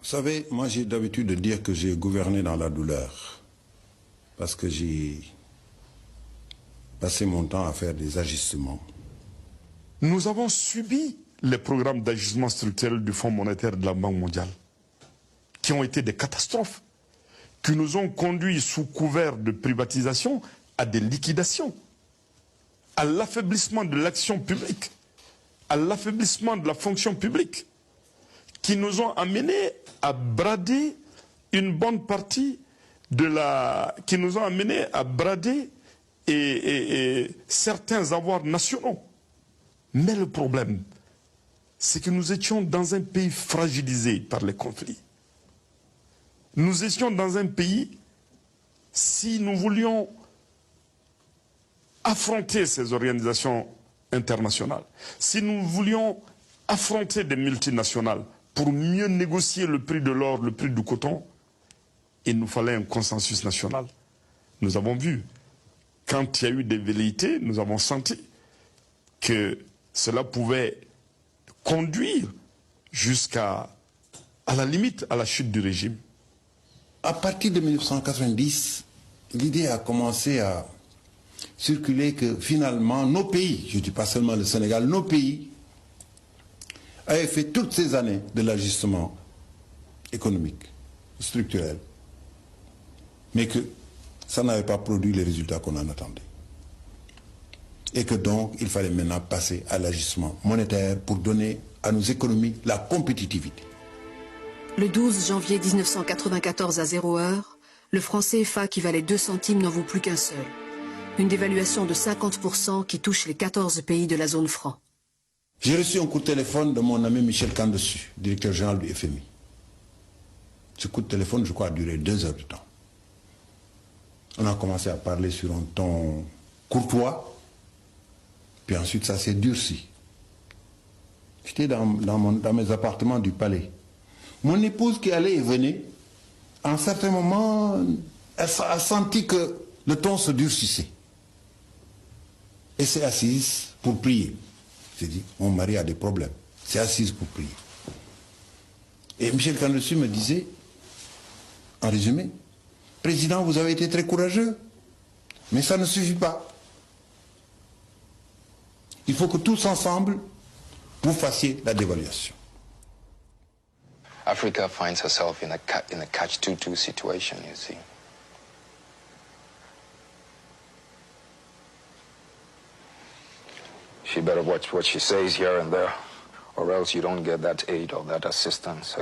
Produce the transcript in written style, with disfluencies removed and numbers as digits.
Vous savez, moi j'ai d'habitude de dire que j'ai gouverné dans la douleur. Parce que j'ai passé mon temps à faire des ajustements. Nous avons subi les programmes d'ajustement structurel du Fonds monétaire de la Banque mondiale, qui ont été des catastrophes, qui nous ont conduits sous couvert de privatisation à des liquidations, à l'affaiblissement de l'action publique, à l'affaiblissement de la fonction publique, qui nous ont amenés à brader une bonne partie de la... qui nous ont amenés à brader certains avoirs nationaux. Mais le problème, c'est que nous étions dans un pays fragilisé par les conflits. Nous étions dans un pays, si nous voulions affronter ces organisations internationales, si nous voulions affronter des multinationales pour mieux négocier le prix de l'or, le prix du coton, il nous fallait un consensus national. Nous avons vu, quand il y a eu des velléités, nous avons senti que cela pouvait conduire jusqu'à la limite, à la chute du régime. À partir de 1990, l'idée a commencé à circuler que finalement nos pays, je ne dis pas seulement le Sénégal, nos pays avaient fait toutes ces années de l'ajustement économique, structurel, mais que ça n'avait pas produit les résultats qu'on en attendait. Et que donc il fallait maintenant passer à l'ajustement monétaire pour donner à nos économies la compétitivité. Le 12 janvier 1994 à 0 heure, le franc CFA qui valait 2 centimes n'en vaut plus qu'un seul. Une dévaluation de 50% qui touche les 14 pays de la zone franc. J'ai reçu un coup de téléphone de mon ami Michel Kandessu, directeur général du FMI. Ce coup de téléphone, je crois, a duré 2 heures de temps. On a commencé à parler sur un ton courtois, puis ensuite ça s'est durci. J'étais dans mes appartements du palais. Mon épouse qui allait et venait, à un certain moment, elle a senti que le ton se durcissait. Et s'est assise pour prier. J'ai dit, mon mari a des problèmes. C'est assise pour prier. Et Michel Kandessu me disait, en résumé, Président, vous avez été très courageux, mais ça ne suffit pas. Il faut que tous ensemble, vous fassiez la dévaluation. Africa finds herself in a catch-22 situation, you see. She better watch what she says here and there, or else you don't get that aid or that assistance.